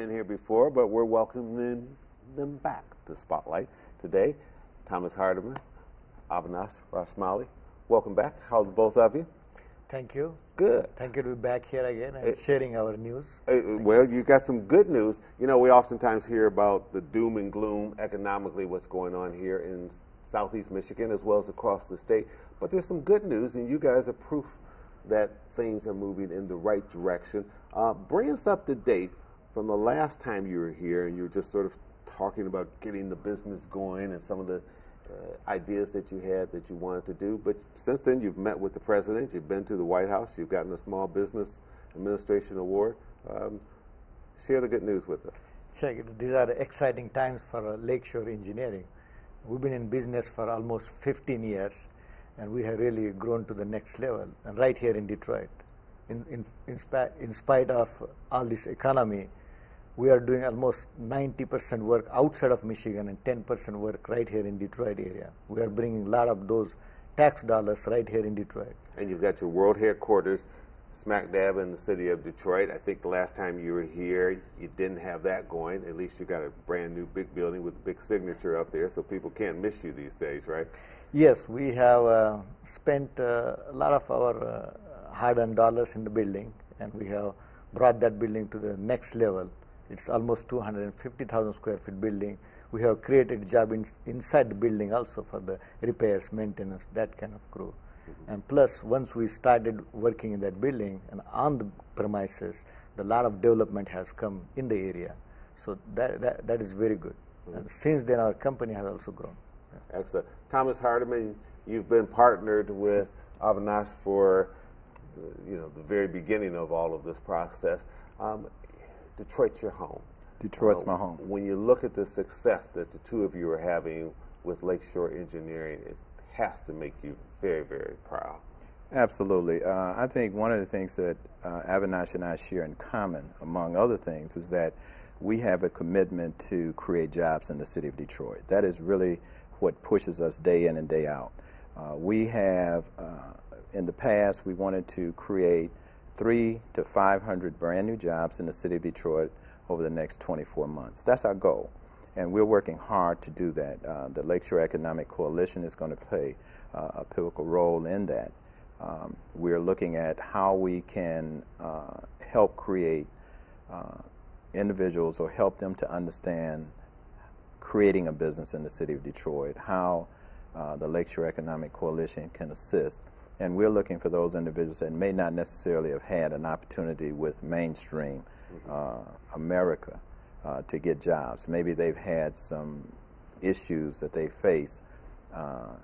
been here before, but we're welcoming them back to Spotlight today. Thomas Hardiman, Avinash, Rachmale, welcome back. How's both of you? Thank you. Good. Thank you to be back here again and sharing our news. Well, you got some good news. You know, we oftentimes hear about the doom and gloom economically, what's going on here in Southeast Michigan as well as across the state. But there's some good news, and you guys are proof that things are moving in the right direction. Bring us up to date from the last time you were here, and you were just sort of talking about getting the business going and some of the ideas that you had that you wanted to do. But since then, you've met with the president, you've been to the White House, you've gotten a Small Business Administration Award. Share the good news with us. Check it. These are exciting times for Lakeshore Engineering. We've been in business for almost 15 years, and we have really grown to the next level, and right here in Detroit. In spite of all this economy, we are doing almost 90% work outside of Michigan and 10% work right here in Detroit area. We are bringing a lot of those tax dollars right here in Detroit. And you've got your world headquarters smack dab in the city of Detroit. I think the last time you were here, you didn't have that going. At least you got a brand new big building with a big signature up there, so people can't miss you these days, right? Yes, we have spent a lot of our hard-earned dollars in the building, and we have brought that building to the next level. It's almost 250,000 square feet building. We have created job inside the building also for the repairs, maintenance, that kind of crew. And plus, once we started working in that building and on the premises, a lot of development has come in the area. So that is very good. And since then, our company has also grown. Yeah. Excellent. Thomas Hardiman, you've been partnered with Avinash for the very beginning of all of this process. Detroit's your home. Detroit's my home. When you look at the success that the two of you are having with Lakeshore Engineering, it has to make you very, very proud. Absolutely. I think one of the things that Avinash and I share in common, among other things, is that we have a commitment to create jobs in the city of Detroit. That is really what pushes us day in and day out. We have, in the past, we wanted to create 300 to 500 brand new jobs in the city of Detroit over the next 24 months. That's our goal, and we're working hard to do that. The Lakeshore Economic Coalition is going to play a pivotal role in that. We're looking at how we can help create individuals or help them to understand creating a business in the city of Detroit, how the Lakeshore Economic Coalition can assist. And we're looking for those individuals that may not necessarily have had an opportunity with mainstream America to get jobs. Maybe they've had some issues that they face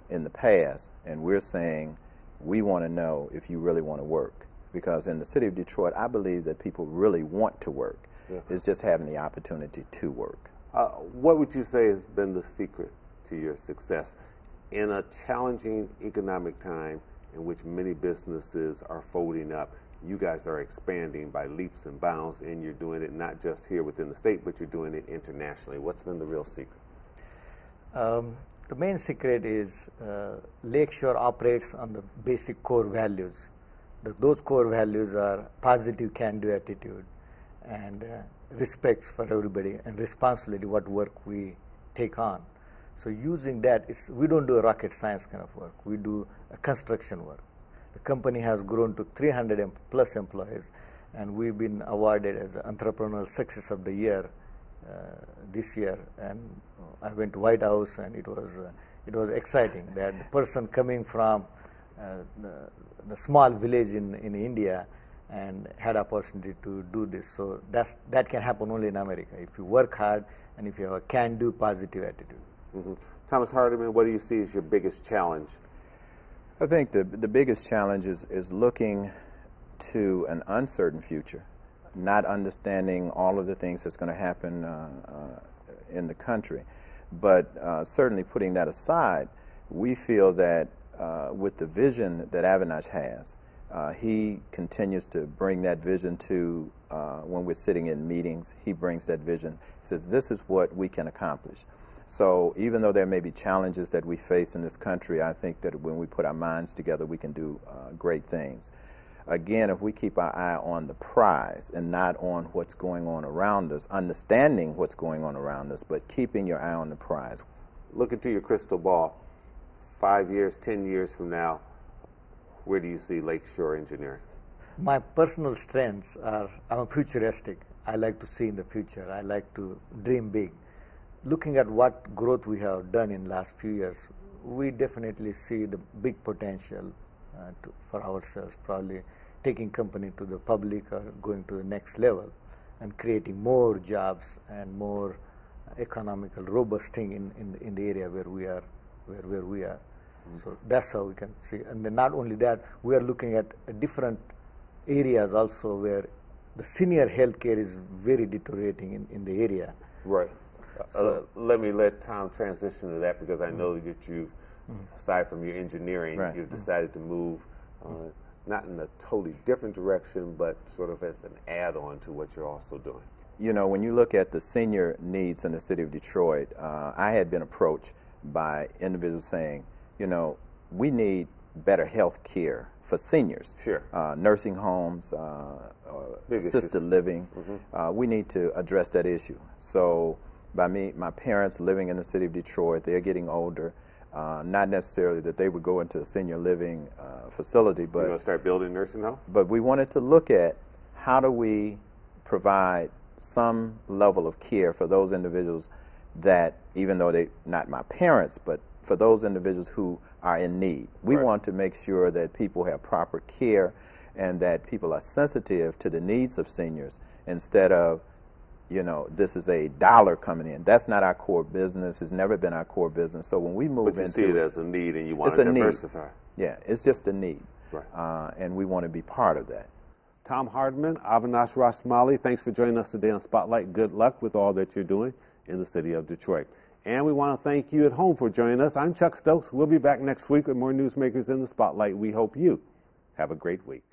in the past, and we're saying we want to know if you really want to work. Because in the city of Detroit, I believe that people really want to work. Yeah. It's just having the opportunity to work. What would you say has been the secret to your success in a challenging economic time in which many businesses are folding up? You guys are expanding by leaps and bounds, and you're doing it not just here within the state, but you're doing it internationally. What's been the real secret? The main secret is Lakeshore operates on the basic core values. Those core values are positive can-do attitude and respect for everybody and responsibility what work we take on. So using that, we don't do a rocket science kind of work. We do a construction work. The company has grown to 300 plus employees, and we've been awarded as Entrepreneurial Success of the Year this year. And I went to White House, and it was exciting that the person coming from the small village in India and had opportunity to do this. So that can happen only in America if you work hard and if you have a can-do positive attitude. Mm-hmm. Thomas Hardiman, what do you see as your biggest challenge? I think the biggest challenge is looking to an uncertain future, not understanding all of the things that's going to happen in the country. But certainly putting that aside, we feel that with the vision that Avinash has, he continues to bring that vision to when we're sitting in meetings. He brings that vision, says this is what we can accomplish. So even though there may be challenges that we face in this country, I think that when we put our minds together, we can do great things. again, if we keep our eye on the prize and not on what's going on around us, understanding what's going on around us, but keeping your eye on the prize. Look into your crystal ball. 5 years, 10 years from now, where do you see Lakeshore Engineering? My personal strengths are, I'm futuristic. I like to see in the future. I like to dream big. Looking at what growth we have done in last few years, we definitely see the big potential for ourselves, probably taking company to the public or going to the next level and creating more jobs and more economical, robust thing in the area where we are. Mm-hmm. So that's how we can see. And then not only that, we are looking at different areas also where the senior healthcare is very deteriorating in the area. Right. So let Tom transition to that, because I know that you've, aside from your engineering, right. you've decided to move not in a totally different direction, but sort of as an add-on to what you're also doing. You know, when you look at the senior needs in the city of Detroit, I had been approached by individuals saying, you know, we need better health care for seniors. Sure. Nursing homes, assisted living. Mm-hmm. We need to address that issue. So by my parents living in the city of Detroit, they're getting older. Not necessarily that they would go into a senior living facility, but you're going to start building nursing homes? But we wanted to look at how do we provide some level of care for those individuals that, even though they're not my parents, but for those individuals who are in need. We right. want to make sure that people have proper care and that people are sensitive to the needs of seniors instead of, you know, this is a dollar coming in. That's not our core business. It's never been our core business. So when we move into... But you see it as a need and you want to diversify. Yeah, it's just a need. Right. And we want to be part of that. Tom Hardiman, Avinash Rachmale, thanks for joining us today on Spotlight. Good luck with all that you're doing in the city of Detroit. And we want to thank you at home for joining us. I'm Chuck Stokes. We'll be back next week with more newsmakers in the Spotlight. We hope you have a great week.